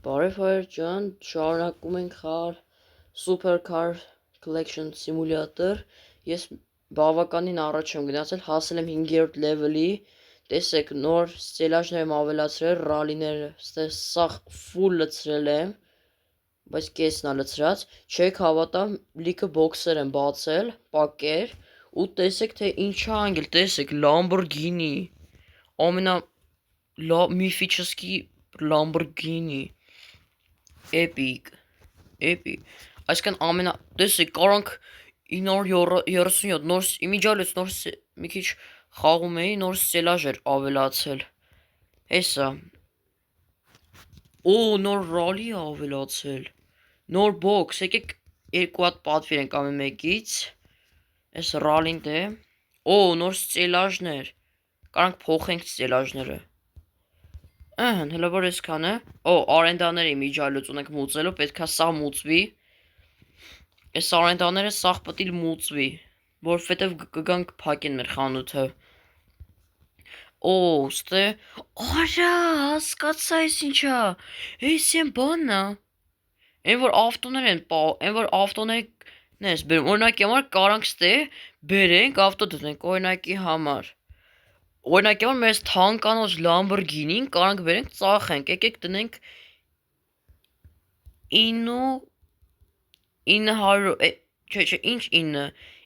Բարև հայր ջան, շարունակում ենք Supercar Collection Simulator։ Ես բավականին առաջ եմ գնացել, հասել եմ 5-րդ լևելի։ Տեսեք, նոր ստելաժներ եմ ավելացրել, ռալիները, սաղ ֆուլ լցրել եմ, բայց կեսն է լցրած։ Չեք հավատա, լիքը բոքսեր եմ բացել, պակեր, ու տեսեք թե ինչա անգել, տեսեք, Lamborghini, ամենա միֆический Lamborghini, epic, այսքան ամենա, տեսեք, կարանք 937 նոր իմիջիալից նոր մի քիչ խաղում էի, նոր ստելաժ էր ավելացել, հեսա, նոր ռալի է ավելացել, նոր բոքս, եկեք երկու հատ պատվիր ենք ամեն մեկից, այս ռալին դե, նոր ստելաժներ, կարանք փոխենք ստելաժները, հələ որ այսքան է, արենդաները իմիջիալից ունենք մուծելու, պետքա սա մուծվի, այս արենդաները սաղ պտիլ մուծվի, որովհետև կգանք փակեն մեր խանութը, ստե, արա, հասկացա այս ինչա, այս են բաննա, են որ ավտոներն ես բերում, օրինակի համար կարանք ստե, բերենք, ավտո դնենք, օրինակի համար, օրինակի համար մեր թանկանոց Lamborghini-ին կարանք բերենք ծախենք, եկեք դնենք 900, ինչ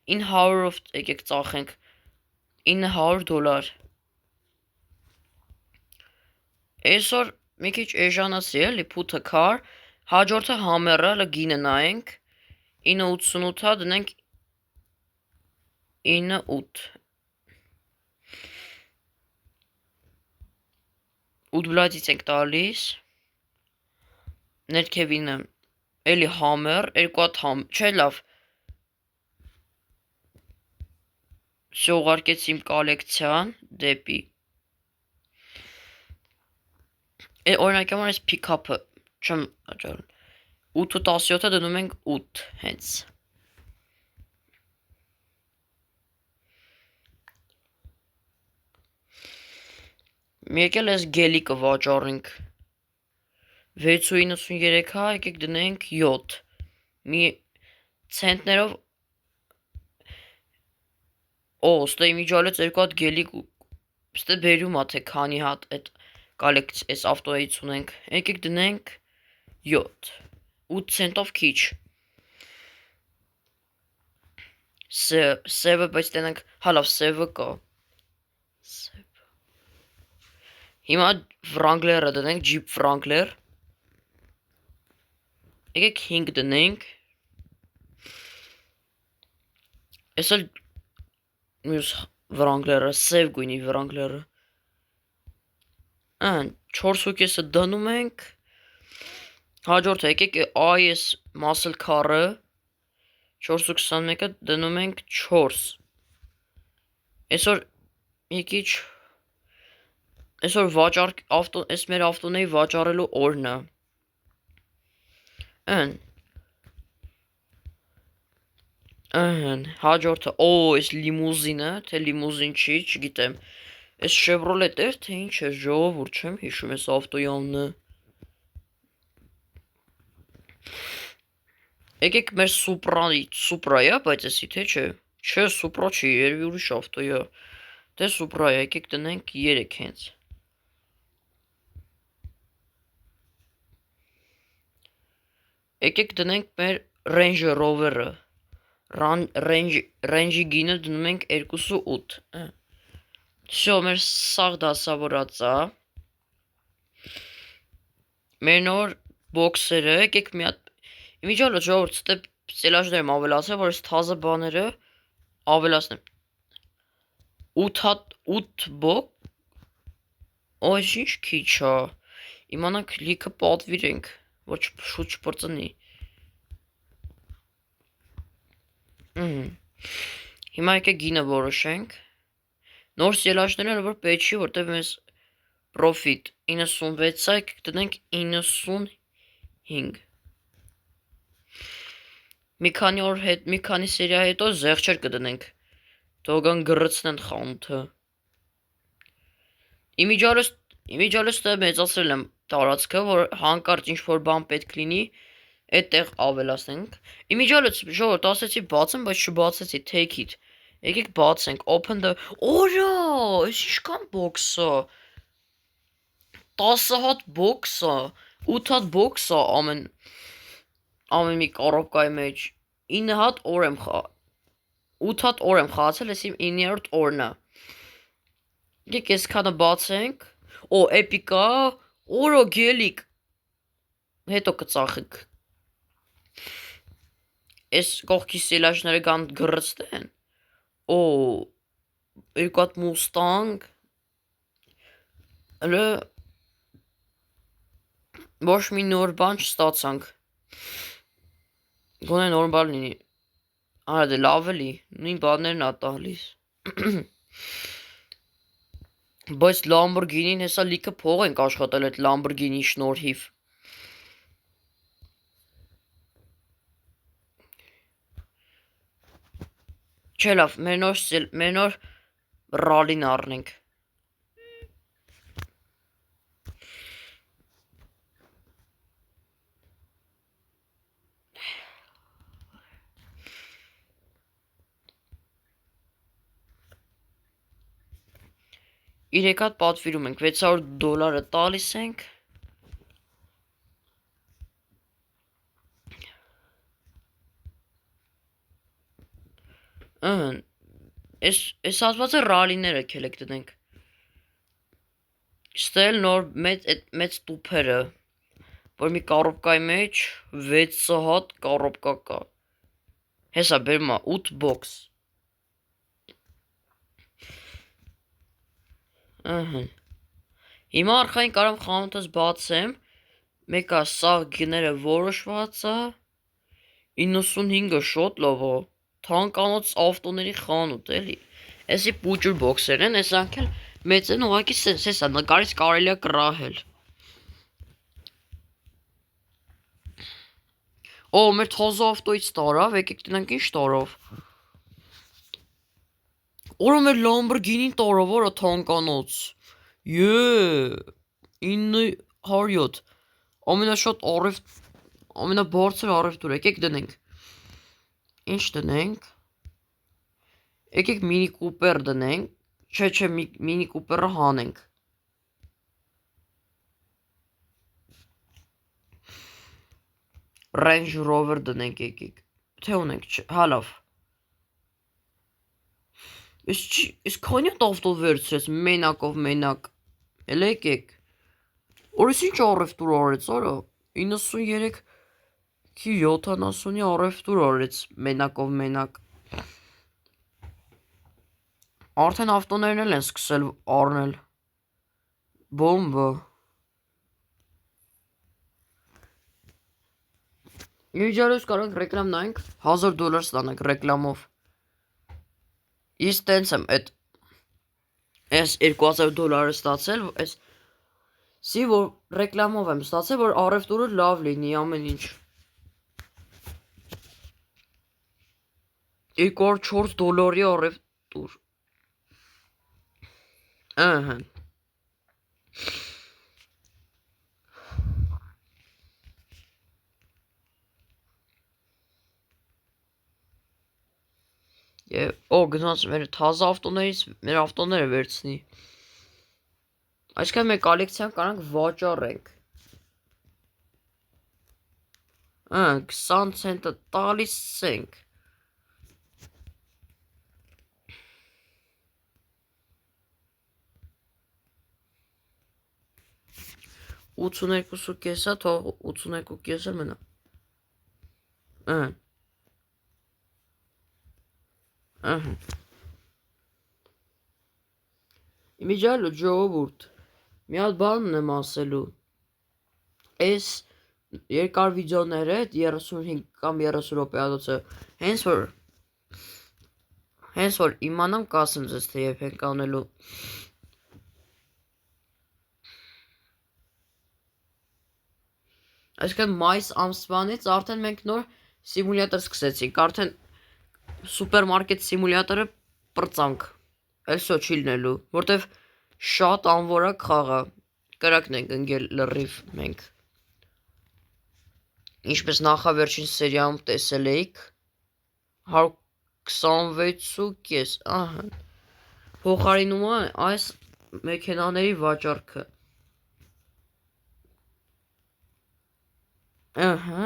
900-ով եկեք ծախենք, $900, այսօր մի քիչ էժանացի էլի, put a car, հաջորդը Hammer-ը, գինը նայենք, 988-ա դնենք 98, 8 բլադից ենք տալիս, ներքևինը, էլի Hammer, երկու հատ չէ լավ, ուղարկեց իմ կոլեկցիան, դեպի, օրինակի համար այս pick-up-ը, չեմ հաջարում, 8-17-ը դնում ենք 8, հենց, մի եկել ես գելիկը վաճառենք, 6.93-հա, եկեք դնենք 7, մի ցենտներով, ստե իմիջալից երկու հատ գելիկ, ստե բերում է թե քանի հատ այդ կոլեկցիա, այս ավտոյից ունենք, եկեք դնենք 7, 8 ցենտով քիչ, սևը, բայց տենենք, հալավ սևը կա, հիմա Wrangler-ը դնենք, Jeep Wrangler, եկեք 5 դնենք, ես էլ մյուս Wrangler-ը, սև գույնի Wrangler-ը, 4.5-ը դնում ենք, հաջորդը եկեք IS Muscle Car-ը, 4.21-ը դնում ենք 4, այսօր մի քիչ, այսօր այս մեր ավտոների վաճառելու օրն է, հաջորդը, այս լիմուզինը, թե լիմուզին չի, չգիտեմ, այս Chevrolet էր, թե ինչ է, ժողովուրդ չեմ հիշում այս ավտոյի անունը, եկեք մեր Supra-ը, բայց էսի թե չէ, Supra չի, երևի ուրիշ ավտոյը, թե Supra-ը, եկեք դնենք 3 հենց, եկեք դնենք մեր Range Rover-ը, Range-ի գինը դնում ենք 2.8, всё, մեր սաղ դասավորած է, մեր նոր բոքսերը, եկեք մի հատ, իմիջալը ժողովուրդ, ստե ստելաժներ եմ ավելացրել, որ այս թազը բաները ավելացնեմ, 8 բոք, այս ինչ քիչ է, իմանանք լիքը պատվիրենք, ոչ շուտ չպրծնի, հիմա եկեք գինը որոշենք, նոր ստելաժները որ պետք չի, որտև մեզ profit 96-ը, եկեք դնենք 95, մի քանի սերիա հետո զեղչեր կդնենք, թողան գրծնեն խանութը, իմիջալս մեծացրել եմ տարածքը, որ հանկարծ ինչ-որ բան պետք լինի, այդտեղ ավելացնենք։ Իմիջիալից ժողովուրդ ասեցի բացեմ, բայց չբացեցի, take it։ Եկեք բացենք, open the... Օրա, այս ինչքան box է։ 10 հատ box է, 8 հատ box է ամեն մի կառավկայի մեջ։ 9 հատ օր եմ 8 հատ օր եմ խաղացել, ես իմ 9-րդ օրն է։ Եկեք այս քանը բացենք։ Օ, էպիկա, օրո գելիկ։ Հետո կծախեք։ Այս կողքի սիլաժները կան գրծտեն։ Օ, երկու հատ մուստանգ։ Հələ ոչ մի նոր բան չստացանք։ Գոնե նորմալ լինի։ Արա դե լավ էլի, նույն բաներն ա տալիս։ Բայց Lamborghini-ին հեսա լիքը փող ենք աշխատել այդ Lamborghini շնորհիվ։ Չէ լավ, մեր նոր ռալին առնենք։ Իրեք հատ պատվիրում ենք, $600 տալիս ենք։ Այս հատվածը ռալիները քելեք դնենք։ Ստել նոր մեծ տուփերը, որ մի կառոպկայի մեջ 6 հատ կառոպկա կա։ Հեսա բերում է 8 box։ Հիմա արխային կարամ խանութս բացեմ, մեկա սաղ գները որոշված է, 95-ը շոտ լավ է, թանկանոց ավտոների խանութ էլի, էսի պուջուր բոքսեր են, ես անքել մեծ են ուղակի սեսա, նկարից կարելի է կրահել։ Օ, մեր թոզո ավտոից տարավ, եկեք տնենք ինչ տարավ։ Օրա մեր Lamborghini-ին տարավ, որա թանկանոց։ 900 ամենաշատ ամենաբարձր առևտուր, եկեք դնենք։ Ինչ դնենք։ Եկեք մինի կուպեր դնենք, չէ, մինի կուպերը հանենք։ Range Rover դնենք եկեք, թե ունենք, հա լավ։ Ես քանի հատ ավտո վերցրեց մենակ, էլ եկեք։ Օրես ինչ առևտուր արեց, արա, 93-ի 70-ի առևտուր արեց մենակ։ Արդեն ավտոներն էլ են սկսել առնել։ Բոմբը։ Իջարոս կարանք ռեկլամ նայենք, $1000 ստանանք ռեկլամով։ Ես տենց եմ այս $2000 ստացել, որ ռեկլամով եմ ստացել, որ առևտուրը լավ լինի ամեն ինչ։ $204 առևտուր։ Օ, գնաց մեր թազա ավտոներից մեր ավտոները վերցնի։ Այսքան մեր կոլեկցիան կարանք վաճառենք։ 20 ցենտը տալիս ենք։ $82.5-ա, թող 82.5 էլ մնա։ Իմիջալու ժողովուրդ, մի հատ բան եմ ասելու։ Այս երկար վիդեոները, 35 կամ 30 րոպեատոցը, հենց որ իմանամ կասեմ ձեզ, թե երբ ենք անելու։ Այսինքն մայիս ամսվանից արդեն մենք նոր սիմուլյատոր սկսեցինք, արդեն սուպերմարկետ սիմուլյատորը պրծանք, այսօ չի լինելու, որտև շատ անվորակ խաղա, Կրակն ենք ընկել լրիվ մենք։ Ինչպես նախավերջին սերիայում տեսել էիք 126.5 ահա փոխարինում է այս մեքենաների վաճառքը։ Ահա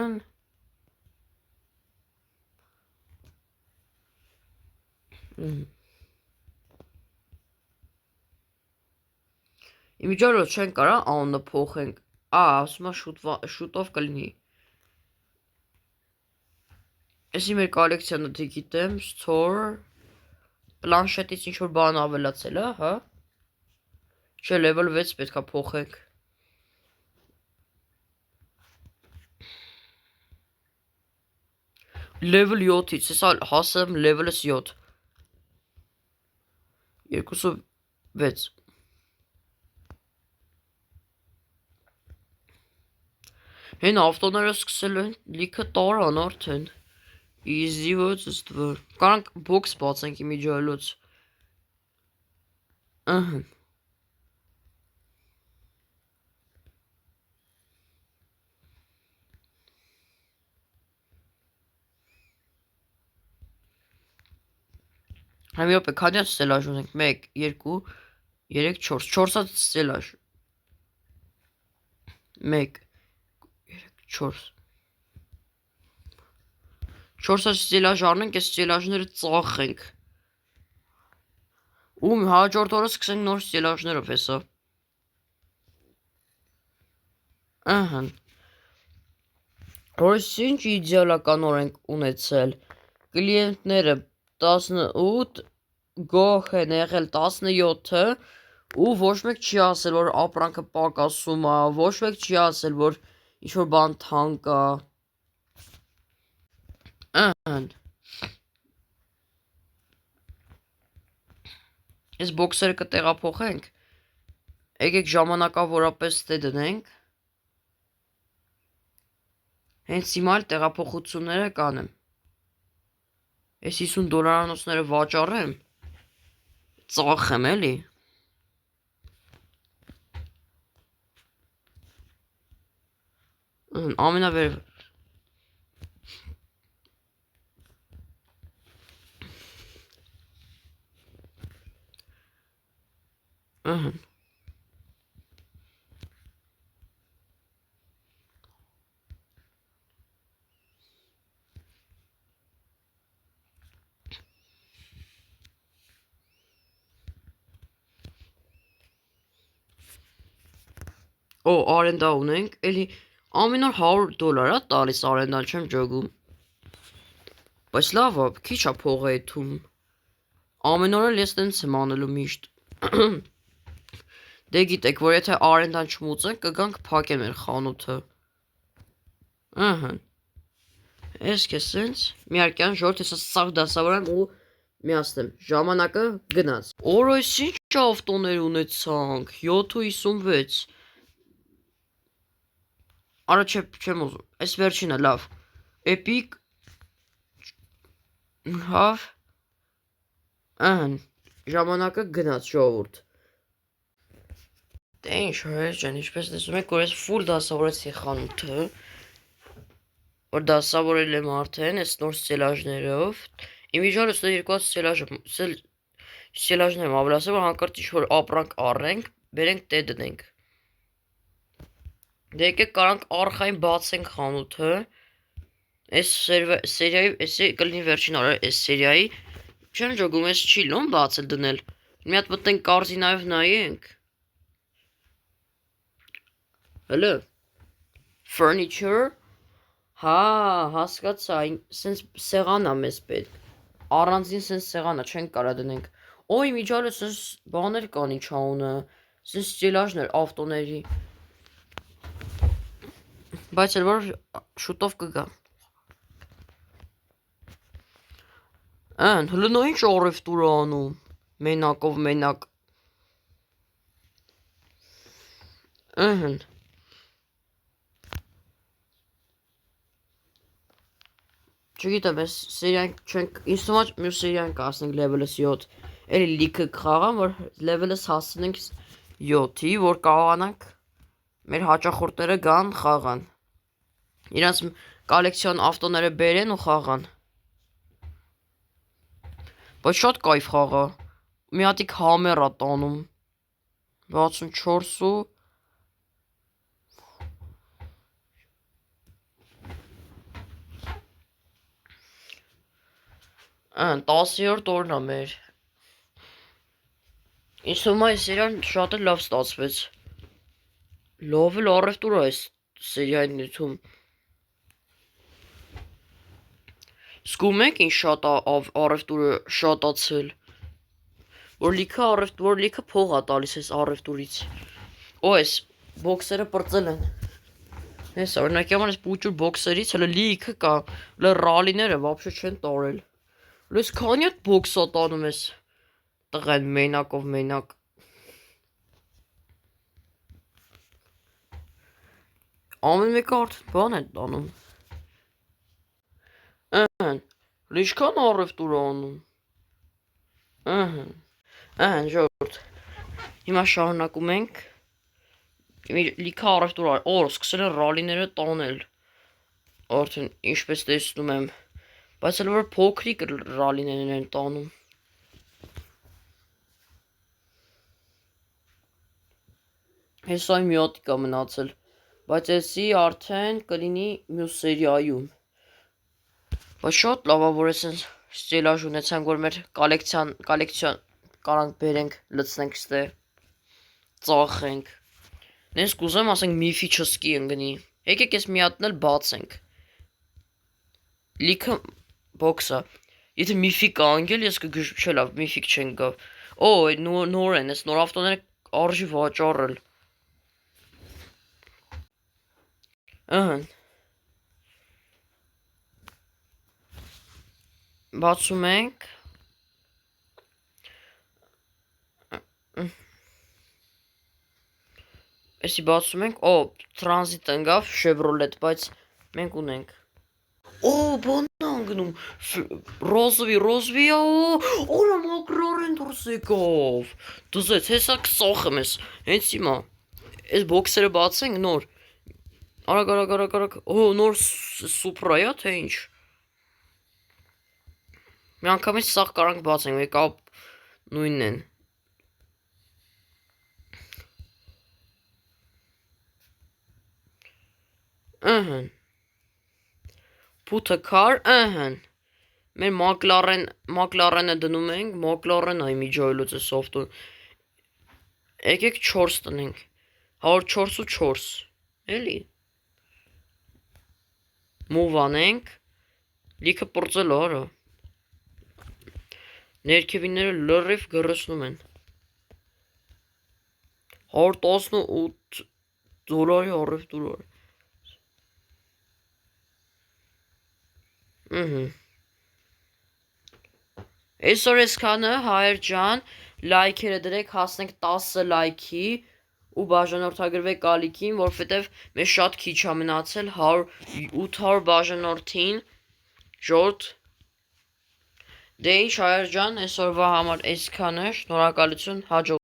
Իմիջիալոց չեն կարա անունը փոխենք։ Ասում է շուտով կլինի։ Էսի մեր կոլեկցիոնը դիգիտեմ, store, պլանշետից ինչ-որ բան ավելացել է, հա։ Չէ, level 6 պետքա փոխենք։ Level 7-ից, հեսա հասեմ level 7։ 206 Հեն ավտոները սկսել են լիքը տարան արդեն։ Easy ոծս դվր։ Կարանք box բացենք իմիջիալոց։ Ահա Համիոպե քանի ստելաժ ունենք 1 2 3 4 4-ած ստելաժ 1 3 4 4-ած ստելաժ առնենք, այս ստելաժները ծախենք։ Ու հաջորդ օրը սկսենք նոր ստելաժներով հեսա։ Ահա Որս ինչ իդեալական օր ենք ունեցել։ Կլիենտները 18 գոհ են եղել 17-ը ու ոչ մեկ չի ասել, որ ապրանքը պակասում է, ոչ մեկ չի ասել, որ ինչ-որ բան թանկ է։ Ահա Այս բոքսերը կտեղափոխենք։ Եկեք ժամանակավորապես դե դնենք։ Հենց հիմա էլ տեղափոխությունները կանեմ։ Այս $50 վաճառեմ, ծախեմ էլի։ Ամենավեր Ահա Օ, արենդա ունենք, էլի ամեն օր $100 է տալիս արենդան, չեմ ջոգում։ Բայց լավ է, քիչ է փողը եթում։ Ամեն օր էլ ես տենց եմ անելու միշտ։ Դե գիտեք, որ եթե արենդան չմուծենք, կգանք փակեմ մեր խանութը։ Ահա Ես քեզ սենց միարկյան ժորտ հեսա սաղ դասավորեմ ու միացնեմ։ Ժամանակը գնաց։ Օր այս ինչ ավտոներ ունեցանք, 756 Արա չեմ ուզում, այս վերջինը լավ, էպիկ, հավ, ահն, ժամանակը գնաց ժողովուրդ։ Դե ինչ հորեր ջան, ինչպես տեսում եք, որ ես ֆուլ դասավորեցի խանութը, որ դասավորել եմ արդեն այս նոր ստելաժներով, իմիջիալոց դա երկու ստելաժներ եմ ավելացել, որ հանկարծ ինչ-որ ապրանք առենք, բերենք տե դնենք։ Դե եկեք կարանք արխային բացենք խանութը, այս սերիայի, էսի կլինի վերջին օրը այս սերիայի, չեմ ջոգում, ես չի լոն բացել դնել, մի հատ մտնենք կարզինայով նայենք, հլը, furniture, հա, հասկացա, սենց սեղան է մեզ պետք, առանձին սենց սեղան է, չենք կարա դնենք, օй միջալը սենց բաներ կան ինչ անունը, սենց ստելաժներ ավտոների, բայց էլ որ շուտով կգա։ Ան, հլը նա ինչ առևտուր է անում, մենակով մենակ։ Ահն։ Չգիտեմ, այս սերիան չենք, ինձ թվում է մյուս սերիան կհասնենք level 7, էլի լիքը կխաղամ, որ level-ս հասնենք 7-ի, որ կարողանանք մեր հաճախորդները գան խաղան։ Իրանց կոլեկցիոն ավտոները բերեն ու խաղան։ Բայց շատ կայֆ խաղա։ Մի հատիկ համեր ա տանում։ 64 ու Ան 10-րդ օրն ա մեր։ Ինձ թվում է այս սերիան շատ էլ լավ ստացվեց։ Լավ էլ առևտուր է այս սերիայի նյութում։ Զգում եք ինչ շատ առևտուրը շատացել։ Որ լիքը փող ա տալիս այս առևտուրից։ Օ, այս բոքսերը պրծել են։ Հես օրինակի համար այս պուճուր բոքսերից հələ լիքը կա, հələ ռալիները вообще չեն տարել։ Լույս քանի հատ բոքս ա տանում ես տղեն մենակով մենակ։ Ամեն մեկը արդեն բան է տանում։ Ահն, ինչքան առևտուր ա անում։ Ահն, ժողովուրդ։ Հիմա շարունակում ենք։ Լիքը առևտուր ա, սկսել են ռալիները տանել։ Արդեն ինչպես տեսնում եմ, բայց հələ որ փոքրիկ ռալիներն են տանում։ Հեսա մի հատիկ ա մնացել, բայց էսի արդեն կլինի մյուս սերիայում։ Բայց շատ լավ ա, որ էսենց ստիլաժ ունեցանք, որ մեր կոլեկցիոն կարանք բերենք, լցնենք ստեղ, ծախենք։ Նենց կուզեմ, ասենք միֆի չսկի ընգնի։ Եկեք ես մի հատն էլ բացենք։ Լիքը բոքսա։ Եթե միֆիկ կա անգել, ես չէ լավ, միֆիկ չեն գա։ Օ, նոր են, ես նոր ավտոները արժի վաճառել։ Ահն։ Բացում ենք։ Էսի բացում ենք, տրանզիտ ընկավ Chevrolet, բայց մենք ունենք։ Բան անգնում, ռոզվի, օրա մակրարեն դուրս եկավ։ Դուզեց, հեսա կսախեմ ես, հենց հիմա։ Այս բոքսերը բացենք նոր։ Արագ, նոր սուպրայա, թե ինչ։ Մի անգամից սաղ կարանք բացենք, եկա նույնն են։ Ահն։ Put a car, ահն։ Մեր մակլարենը դնում ենք, մակլարեն այ միջայլոց է սովտուն։ Եկեք 4 տնենք, 104 էլի։ Move անենք, լիքը պրծել արա։ Ներքևինները լրիվ գրսնում են։ 118 դոլարի առևտուր էր։ Այսօր այսքանը, հայեր ջան, լայքերը դրեք, հասնենք 10 լայքի ու բաժանորդագրվեք ալիքին, որովհետև մեզ շատ քիչ ա մնացել 800 բաժանորդին, ժողովուրդ։ Դե ինչ հայեր ջան, այսօրվա համար այսքանը, շնորհակալություն, հաջող